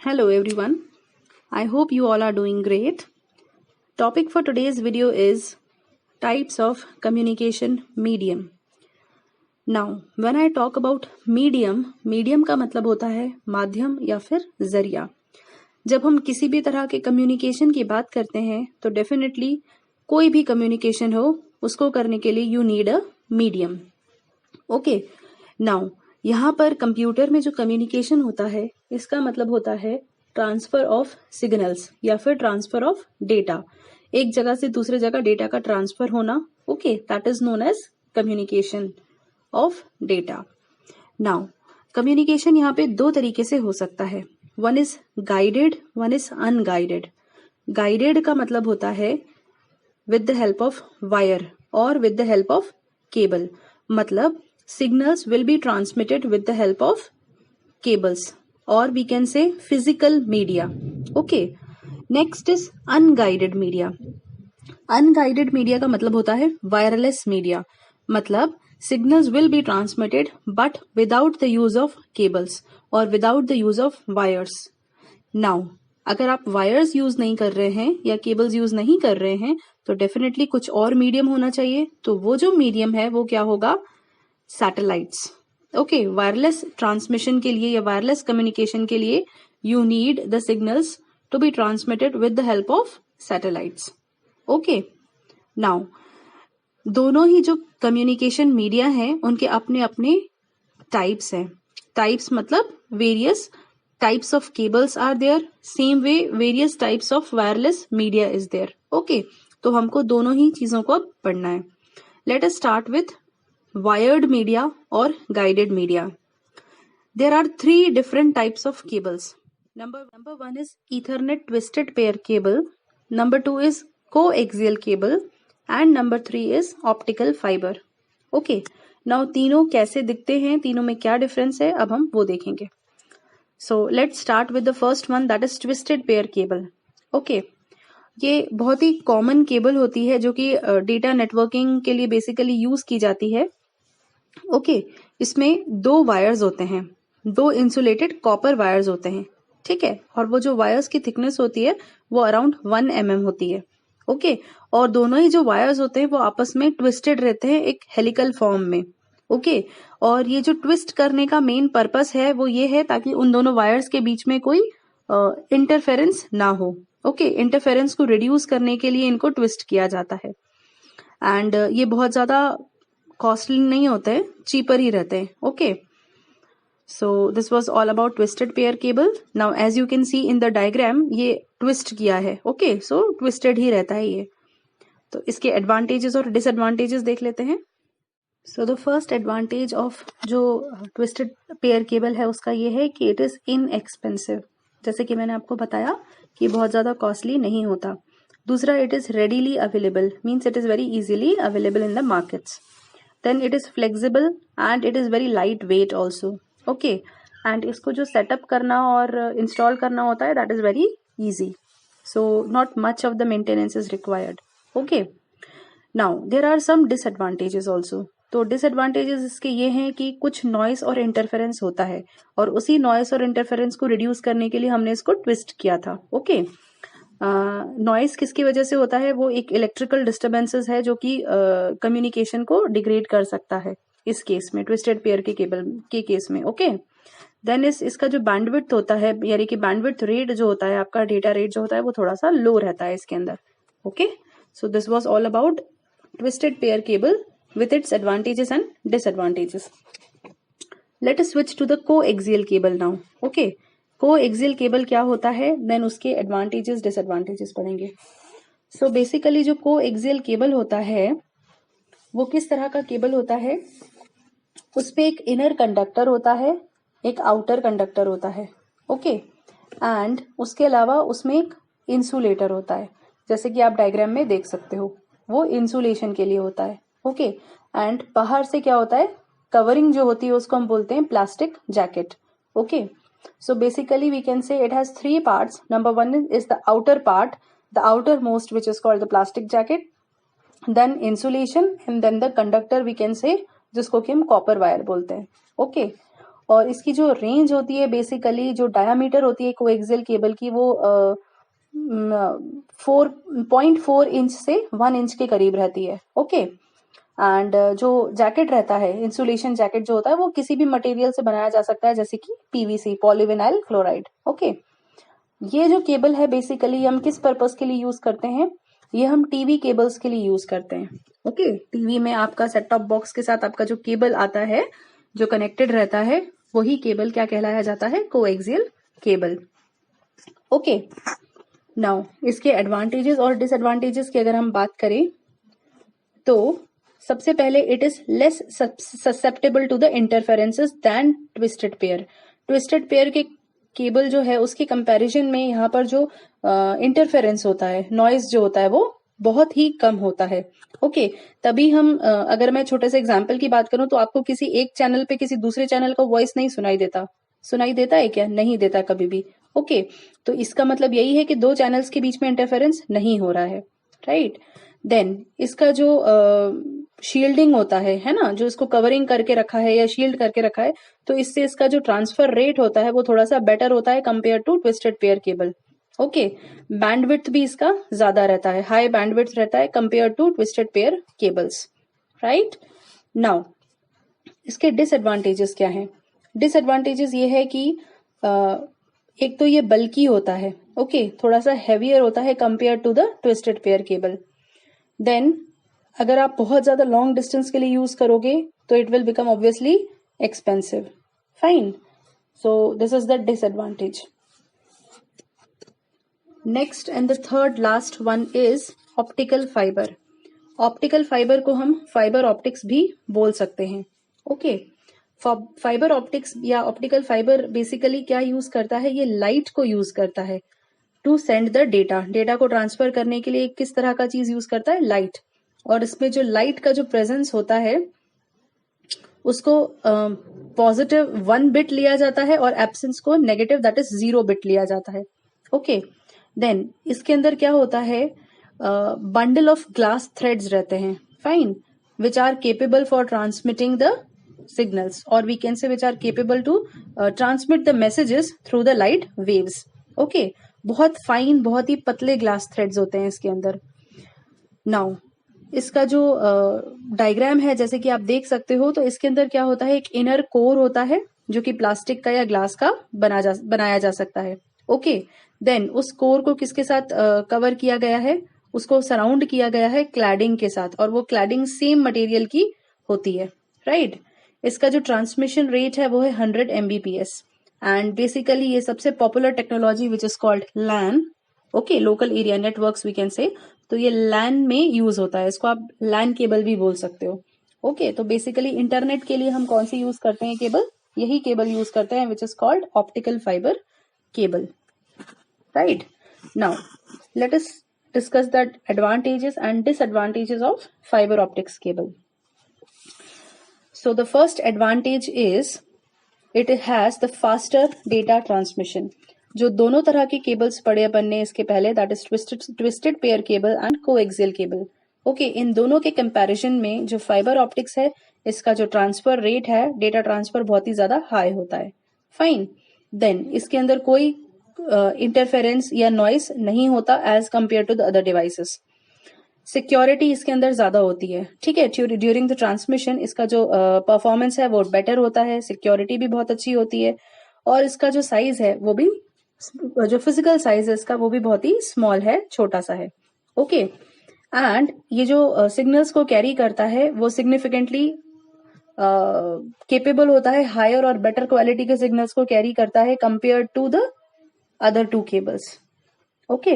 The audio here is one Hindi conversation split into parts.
Hello everyone. I hope you all are doing great. Topic for today's video is types of communication medium. Now, when I talk about medium का मतलब होता है माध्यम या फिर जरिया. जब हम किसी भी तरह के कम्युनिकेशन की बात करते हैं तो डेफिनेटली कोई भी कम्युनिकेशन हो उसको करने के लिए you need a medium. Okay, now यहाँ पर कंप्यूटर में जो कम्युनिकेशन होता है इसका मतलब होता है ट्रांसफर ऑफ सिग्नल्स या फिर ट्रांसफर ऑफ डेटा. एक जगह से दूसरे जगह डेटा का ट्रांसफर होना. Okay, that is known as communication of data. Now communication यहाँ पे दो तरीके से हो सकता है. One is guided, one is unguided. Guided का मतलब होता है with the help of wire और with the help of cable. मतलब signals will be transmitted with the help of cables or we can say physical media. Okay, next is unguided media. Unguided media का मतलब होता है wireless media. मतलब signals will be transmitted but without the use of cables or without the use of wires. Now अगर आप वायर्स यूज नहीं कर रहे हैं या केबल्स यूज नहीं कर रहे हैं तो डेफिनेटली कुछ और मीडियम होना चाहिए. तो वो जो मीडियम है वो क्या होगा? सैटेलाइट्स. ओके, वायरलेस ट्रांसमिशन के लिए या वायरलेस कम्युनिकेशन के लिए you need the signals to be transmitted with the help of satellites. Okay, now दोनों ही जो कम्युनिकेशन मीडिया हैं उनके अपने अपने टाइप्स हैं. टाइप्स मतलब various types of cables are there. Same way various types of wireless media is there. Okay, तो हमको दोनों ही चीजों को अब पढ़ना है. Let us start with wired media or guided media. There are three different types of cables. Number one is Ethernet twisted pair cable. Number two is coaxial cable. And number three is optical fiber. Okay. Now तीनों कैसे दिखते हैं, तीनों में क्या डिफरेंस है, अब हम वो देखेंगे. So let's start with the first one, that is twisted pair cable. Okay. ये बहुत ही कॉमन केबल होती है जो कि डेटा नेटवर्किंग के लिए बेसिकली यूज की जाती है. ओके, इसमें दो वायर्स होते हैं, दो इंसुलेटेड कॉपर वायर्स होते हैं. ठीक है, और वो जो वायर्स की थिकनेस होती है वो अराउंड 1 mm होती है. ओके, और दोनों ही जो वायर्स होते हैं वो आपस में ट्विस्टेड रहते हैं एक हेलिकल फॉर्म में. ओके, और ये जो ट्विस्ट करने का मेन पर्पस है वो ये है ताकि उन दोनों वायर्स के बीच में कोई इंटरफेरेंस ना हो. ओके, इंटरफेरेंस को रिड्यूस करने के लिए इनको ट्विस्ट किया जाता है. एंड ये बहुत ज्यादा कॉस्टली नहीं होते हैं, चीपर ही रहते हैं. Okay, so this was all about twisted pair cable. Now as you can see in the diagram ये ट्विस्ट किया है. ओके, सो ट्विस्टेड ही रहता है ये. तो इसके एडवांटेजेस और डिसएडवांटेजेस देख लेते हैं. So the first advantage of जो ट्विस्टेड पेयर केबल है उसका ये है कि इट इज इनएक्सपेंसिव. जैसे कि मैंने आपको बताया कि बहुत ज्यादा कॉस्टली नहीं होता. दूसरा, it is readily available, means it is very easily available in the markets. Then it is flexible and it is very lightweight also. Okay, and इसको जो सेटअप करना और इंस्टॉल करना होता है that is very easy. So not much of the maintenance is required. Okay. Now there are some disadvantages also. तो disadvantages इसके ये हैं कि कुछ नॉइस और इंटरफेरेंस होता है और उसी नॉइस और इंटरफेरेंस को रिड्यूस करने के लिए हमने इसको ट्विस्ट किया था. ओके, नॉइस किसकी वजह से होता है? वो एक इलेक्ट्रिकल डिस्टर्बेंसेस है जो कि कम्युनिकेशन को डिग्रेड कर सकता है इस केस में, ट्विस्टेड पेयर के केबल के केस में. ओके, देन इसका जो बैंडविड्थ होता है यानी कि बैंडविड्थ रेट जो होता है, आपका डेटा रेट जो होता है वो थोड़ा सा लो रहता है इसके अंदर. Okay, so this was all about twisted pair cable with its advantages and disadvantages. Let us switch to the coaxial cable now. Okay, coaxial cable क्या होता है, then उसके advantages disadvantages पढ़ेंगे. So basically जो coaxial cable होता है वो किस तरह का केबल होता है? उस पे एक इनर कंडक्टर होता है, एक आउटर कंडक्टर होता है. ओके, एंड उसके अलावा उसमें एक इंसुलेटर होता है, जैसे कि आप डायग्राम में देख सकते हो, वो इंसुलेशन के लिए होता है. ओके, एंड बाहर से क्या होता है, कवरिंग जो होती है उसको हम बोलते हैं plastic jacket. Okay, so basically we can say it has 3 parts. Number 1 is the outer part, the outer most which is called the plastic jacket, then insulation and then the conductor we can say, जिसको कि हम कॉपर वायर बोलते हैं. ओके, और इसकी जो रेंज होती है, बेसिकली जो डायामीटर होती है कोएक्सियल केबल की, वो 4.4 इंच से 1 इंच के करीब रहती है। ओके, एंड जो जैकेट रहता है, इंसुलेशन जैकेट जो होता है, वो किसी भी मटेरियल से बनाया जा सकता है, जैसे कि पीवीसी, पॉलीविनाइल क्लोराइड। ओके, ये जो केबल है बेसिकली हम किस पर्पस के लिए यूज करते हैं? ये हम टीवी केबल्स के लिए यूज करते हैं। ओके, टीवी में आपका सेट टॉप बॉक्स के साथ आपका जो केबल आता है, जो कनेक्टेड रहता है, वही केबल क्या कहलाया जाता है? Coaxial cable. ओके, नाउ इसके एडवांटेजेस और डिसएडवांटेजेस की अगर हम बात करें तो सबसे पहले it is less susceptible to the interferences than twisted pair. Twisted pair के केबल जो है उसके कंपैरिजन में यहाँ पर जो इंटरफेरेंस होता है, नॉइज जो होता है, वो बहुत ही कम होता है। ओके, तभी हम अगर मैं छोटे से एग्जांपल की बात करूं तो आपको किसी एक चैनल पे किसी दूसरे चैनल का वॉइस नहीं सुनाई देता। सुनाई देता है क्या? नहीं देता कभी भी। ओके, तो इसका मतलब यही है कि दो चैनल्स के बीच में इंटरफेरेंस नहीं हो रहा है, राइट। देन इसका जो शील्डिंग होता है ना, जो इसको कवरिंग करके रखा है या शील्ड करके रखा है, तो इससे इसका जो ट्रांसफर रेट होता है वो थोड़ा सा बेटर होता है compare to twisted pair cable. Okay, bandwidth भी इसका ज्यादा रहता है, हाई बैंडविड्थ रहता है compare to twisted pair cables, right. Now इसके डिसएडवांटेजेस क्या है? डिसएडवांटेजेस ये है कि एक तो ये बल्की होता है, ओके, थोड़ा सा हैवियर होता है compare to the twisted pair cable. Then अगर आप बहुत ज्यादा लॉन्ग डिस्टेंस के लिए यूज करोगे तो it will become obviously expensive. Fine, so this is the disadvantage. Next and the third last one is optical fibre. Optical fibre को हम फाइबर ऑप्टिक्स भी बोल सकते हैं। ओके, फाइबर ऑप्टिक्स या ऑप्टिकल फाइबर बेसिकली क्या यूज करता है? ये लाइट को यूज करता है to send the data. Data को ट्रांसफर करने के लिए किस तरह का चीज यूज करता है? लाइट। और इसमें जो लाइट का जो प्रेजेंस होता है उसको पॉजिटिव 1 बिट लिया जाता है और एब्सेंस को नेगेटिव दैट इज 0 बिट लिया जाता है। ओके, देन इसके अंदर क्या होता है? बंडल ऑफ ग्लास थ्रेड्स रहते हैं, fine, which are capable for transmitting the signals, और we can say which are capable to transmit the messages through the light waves. Okay, बहुत फाइन, बहुत ही पतले ग्लास थ्रेड्स होते हैं इसके अंदर। नाउ इसका जो डायग्राम है जैसे कि आप देख सकते हो, तो इसके अंदर क्या होता है? एक इनर कोर होता है जो कि प्लास्टिक का या ग्लास का बनाया जा सकता है। ओके, देन उस कोर को किसके साथ कवर किया गया है? उसको सराउंड किया गया है क्लैडिंग के साथ, और वो क्लैडिंग सेम मटेरियल की होती है, राइट। इसका जो ट्रांसमिशन रेट है वो है 100 Mbps, एंड बेसिकली ये सबसे popular technology which is called LAN, okay, local area networks we can say. तो ये लैन में यूज होता है, इसको आप लैन केबल भी बोल सकते हो। ओके, तो बेसिकली इंटरनेट के लिए हम कौन सी यूज करते हैं केबल? यही केबल यूज करते हैं विच is called optical fibre cable, right. Now let us discuss the advantages and disadvantages of fiber optics cable. So the first advantage is it has the faster data transmission. जो दोनों तरह के केबल्स पड़े अपन ने इसके पहले, that is twisted pair cable and coaxial cable. Okay, इन दोनों के कंपैरिजन में जो फाइबर ऑप्टिक्स है, इसका जो ट्रांसफर रेट है, डेटा ट्रांसफर बहुत ही ज्यादा हाई होता है। फाइन, देन इसके अंदर कोई इंटरफेरेंस या नॉइस नहीं होता as compare to the other devices. Security इसके अंदर ज्यादा होती है, ठीक है। ड्यूरिंग द ट्रांसमिशन इसका जो परफॉर्मेंस है वो बेटर होता है, सिक्योरिटी भी बहुत अच्छी होती है, और इसका जो साइज है वो भी, जो फिजिकल साइज है इसका, वो भी बहुत ही स्मॉल है, छोटा सा है। ओके, एंड ये जो सिग्नल्स को कैरी करता है वो सिग्निफिकेंटली केपेबल होता है, हायर और बेटर क्वालिटी के सिग्नल्स को कैरी करता है compare to the other two cables. Okay,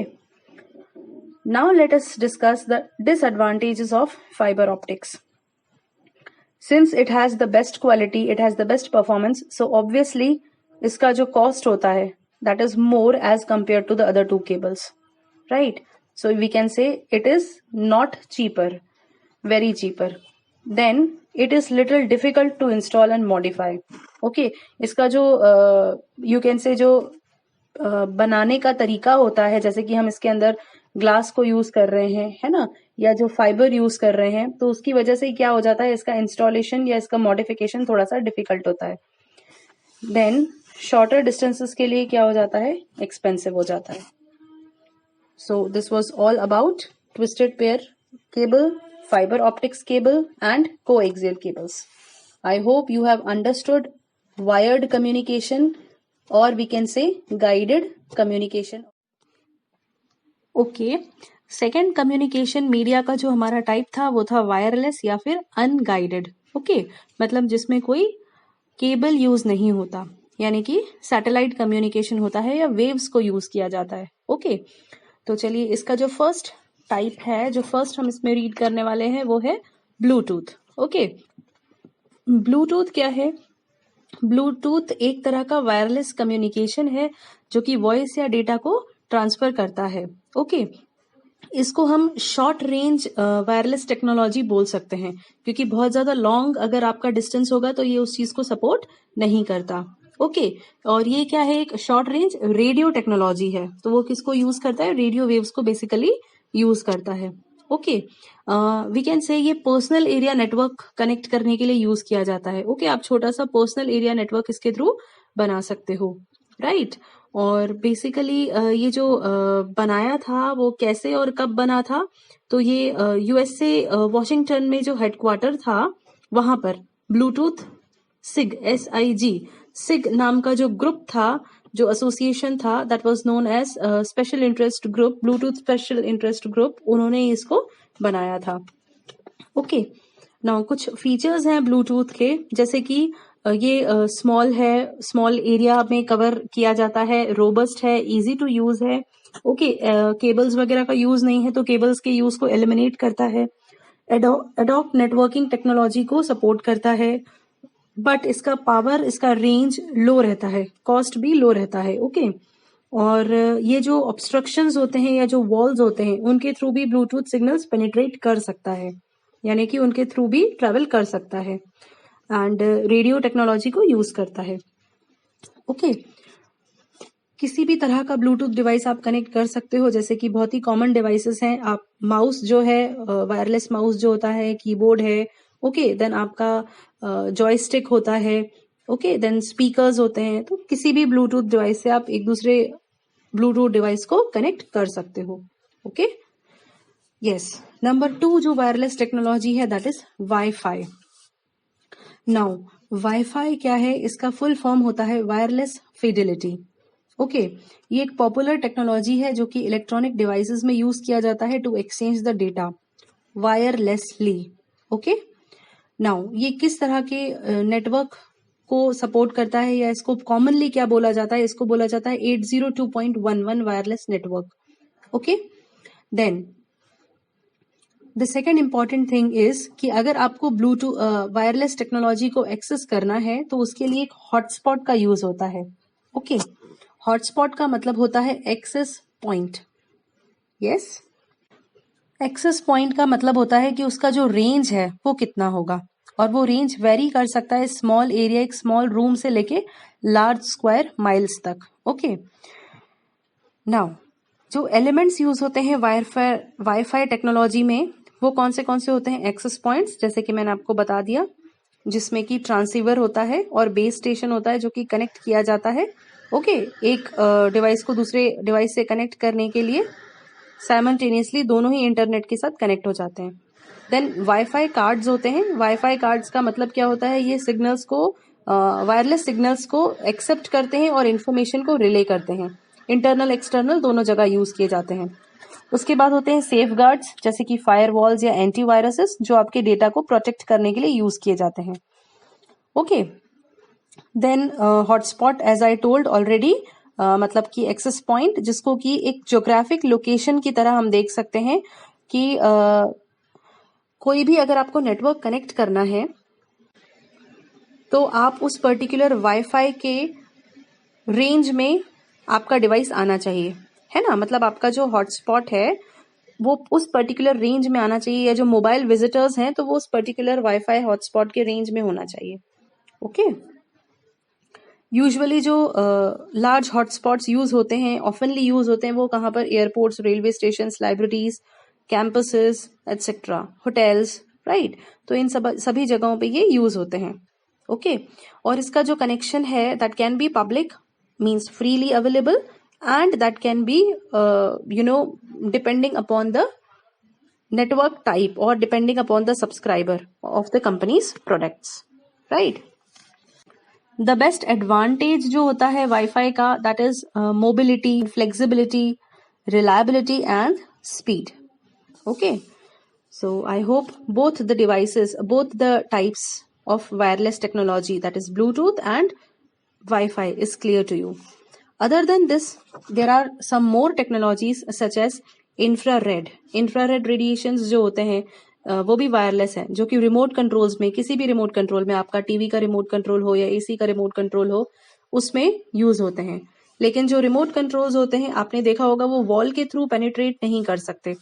now let us discuss the disadvantages of fiber optics. Since it has the best quality, it has the best performance, so obviously इसका जो cost होता है that is more as compared to the other two cables, right? So we can say it is not cheaper, very cheaper. Then it is little difficult to install and modify. Okay, इसका जो you can say जो बनाने का तरीका होता है, जैसे कि हम इसके अंदर ग्लास को यूज कर रहे हैं, है ना, या जो फाइबर यूज कर रहे हैं, तो उसकी वजह से क्या हो जाता है, इसका इंस्टॉलेशन या इसका मॉडिफिकेशन थोड़ा सा डिफिकल्ट होता है। देन शॉर्टर डिस्टेंसेस के लिए क्या हो जाता है, एक्सपेंसिव हो जाता है. So this was all about twisted pair cable, fiber optics cable and coaxial cables. I hope you have understood wired communication, or we can say guided communication. Okay, second communication media का जो हमारा टाइप था वो था वायरलेस या फिर अनगाइडेड. ओके, मतलब जिसमें कोई केबल यूज नहीं होता, यानी कि सैटेलाइट कम्युनिकेशन होता है या वेव्स को यूज किया जाता है. ओके, तो चलिए इसका जो फर्स्ट टाइप है, जो फर्स्ट हम इसमें रीड करने वाले हैं वो है ब्लूटूथ. ओके, ब्लूटूथ क्या है? ब्लूटूथ एक तरह का वायरलेस कम्युनिकेशन है जो कि वॉइस या डेटा को ट्रांसफर करता है. ओके, इसको हम शॉर्ट रेंज वायरलेस टेक्नोलॉजी बोल सकते हैं, क्योंकि बहुत ज्यादा लॉन्ग अगर आपका डिस्टेंस होगा तो ये उस चीज को सपोर्ट नहीं करता. ओके, और ये क्या है, एक शॉर्ट रेंज रेडियो टेक्नोलॉजी है. तो वो किसको यूज करता है, रेडियो वेव्स को बेसिकली यूज करता है. ओके, वी कैन से ये पर्सनल एरिया नेटवर्क कनेक्ट करने के लिए यूज किया जाता है. ओके, आप छोटा सा पर्सनल एरिया नेटवर्क इसके थ्रू बना सकते हो, राइट. और बेसिकली ये जो बनाया था वो कैसे और कब बना था, तो ये यूएसए वॉशिंगटन में जो हेडक्वार्टर था वहां पर ब्लूटूथ सिग SIG नाम का जो ग्रुप था, जो एसोसिएशन था, that was known as special interest group, Bluetooth special interest group, उन्होंने इसको बनाया था. ओके, नाउ कुछ फीचर्स हैं ब्लूटूथ के, जैसे कि ये स्मॉल है, स्मॉल एरिया में कवर किया जाता है, रोबस्ट है, इजी टू यूज है. ओके, केबल्स वगैरह का यूज नहीं है, तो केबल्स के यूज को एलिमिनेट करता है. एडॉक नेटवर्किंग टेक्नोलॉजी को सपोर्ट करता है, बट इसका पावर, इसका रेंज लो रहता है, कॉस्ट भी लो रहता है. ओके, और ये जो ऑब्स्ट्रक्शंस होते हैं या जो वॉल्स होते हैं उनके थ्रू भी ब्लूटूथ सिग्नल्स पेनिट्रेट कर सकता है, यानी कि उनके थ्रू भी ट्रेवल कर सकता है, एंड रेडियो टेक्नोलॉजी को यूज करता है. ओके, किसी भी तरह का ब्लूटूथ डिवाइस आप कनेक्ट कर सकते हो, जैसे कि बहुत ही कॉमन डिवाइसेस हैं. आप माउस जो है, वायरलेस माउस जो होता है, कीबोर्ड है. ओके, देन आपका जॉयस्टिक होता है. ओके, देन स्पीकर्स होते हैं. तो किसी भी ब्लूटूथ डिवाइस से आप एक दूसरे ब्लूटूथ डिवाइस को कनेक्ट कर सकते हो. Okay, yes. नंबर 2 जो वायरलेस टेक्नोलॉजी है that is wifi. Now wifi क्या है, इसका फुल फॉर्म होता है वायरलेस फिडेलिटी. ओके, ये एक पॉपुलर टेक्नोलॉजी है जो कि इलेक्ट्रॉनिक डिवाइसेस में यूज किया जाता है to exchange the data wirelessly. Okay, now ये किस तरह के नेटवर्क को सपोर्ट करता है, या इसको कॉमनली क्या बोला जाता है, इसको बोला जाता है 802.11 wireless network. Okay, then the second important thing is कि अगर आपको ब्लूटूथ वायरलेस टेक्नोलॉजी को एक्सेस करना है तो उसके लिए एक हॉटस्पॉट का यूज होता है. ओके, हॉटस्पॉट का मतलब होता है access point. Yes, access point का मतलब होता है कि उसका जो रेंज है वो कितना होगा, और वो रेंज वेरी कर सकता है स्मॉल एरिया, एक स्मॉल रूम से लेके लार्ज स्क्वायर माइल्स तक. ओके, नाउ जो एलिमेंट्स यूज होते हैं वाईफाई टेक्नोलॉजी में वो कौन से होते हैं, एक्सेस पॉइंट्स, जैसे कि मैंने आपको बता दिया, जिसमें कि ट्रांसीवर होता है और बेस स्टेशन होता है जो कि कनेक्ट किया जाता है. ओके, एक डिवाइस को दूसरे डिवाइस से कनेक्ट करने के लिए साइमल्टेनियसली दोनों ही इंटरनेट के साथ कनेक्ट हो जाते हैं. देन वाईफाई कार्ड्स होते हैं. वाईफाई कार्ड्स का मतलब क्या होता है, ये सिग्नल्स को, वायरलेस सिग्नल्स को एक्सेप्ट करते हैं और इन्फॉर्मेशन को रिले करते हैं. इंटरनल एक्सटर्नल दोनों जगह यूज किए जाते हैं. उसके बाद होते हैं सेफ गार्ड्स, जैसे कि फायरवॉल्स या एंटीवायरसेस, जो आपके डेटा को प्रोटेक्ट करने के लिए यूज किए जाते हैं. Okay, then hotspot as I told already, मतलब कि एक्सेस पॉइंट, जिसको कि एक ज्योग्राफिक लोकेशन की तरह हम देख सकते हैं कि कोई भी अगर आपको नेटवर्क कनेक्ट करना है तो आप उस पर्टिकुलर वाईफाई के रेंज में आपका डिवाइस आना चाहिए, है ना. मतलब आपका जो हॉटस्पॉट है वो उस पर्टिकुलर रेंज में आना चाहिए, या जो मोबाइल विजिटर्स हैं तो वो उस पर्टिकुलर वाईफाई हॉटस्पॉट के रेंज में होना चाहिए. ओके, यूजुअली जो लार्ज हॉटस्पॉट्स यूज होते हैं, ऑफनली यूज होते हैं, वो कहाँ पर, airports, railway station, libraries, campuses etcetera, hotels, right. तो इन सभी जगहों पे ये यूज होते हैं. ओके और इसका जो कनेक्शन है that can be public means freely available and that can be depending upon the network type or depending upon the subscriber of the company's products, right? The best advantage जो होता है वाईफाई का that is mobility, flexibility, reliability and speed. Okay, so I hope both the devices, both the types of wireless technology that is Bluetooth and Wi-Fi is clear to you. Other than this, there are some more technologies such as infrared radiations जो होते हैं वो भी वायरलेस हैं, जो कि रिमोट कंट्रोल्स में, किसी भी रिमोट कंट्रोल में, आपका टीवी का रिमोट कंट्रोल हो या एसी का रिमोट कंट्रोल हो, उसमें यूज होते हैं. लेकिन जो रिमोट कंट्रोल्स होते हैं आपने देखा होगा वो वॉल के थ्रू पेनिट्रेट नहीं कर सकते.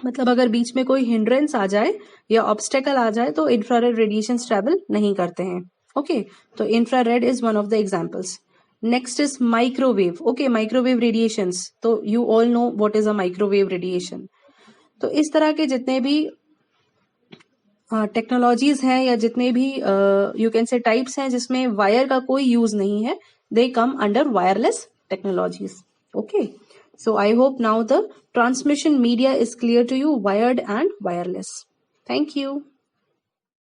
मतलब अगर बीच में कोई हिंड्रेंस आ जाए या ऑब्स्टेकल आ जाए तो इंफ्रारेड रेडिएशंस ट्रेवल नहीं करते हैं. ओके, तो infrared is one of the examples. Next is microwave. Okay, microwave radiations. तो you all know what is a microwave radiation. तो इस तरह के जितने भी टेक्नोलॉजीज हैं या जितने भी यू कैन से टाइप्स हैं जिसमें वायर का कोई यूज नहीं है, they come under wireless technologies. Okay, so I hope now the transmission media is clear to you, wired and wireless. Thank you.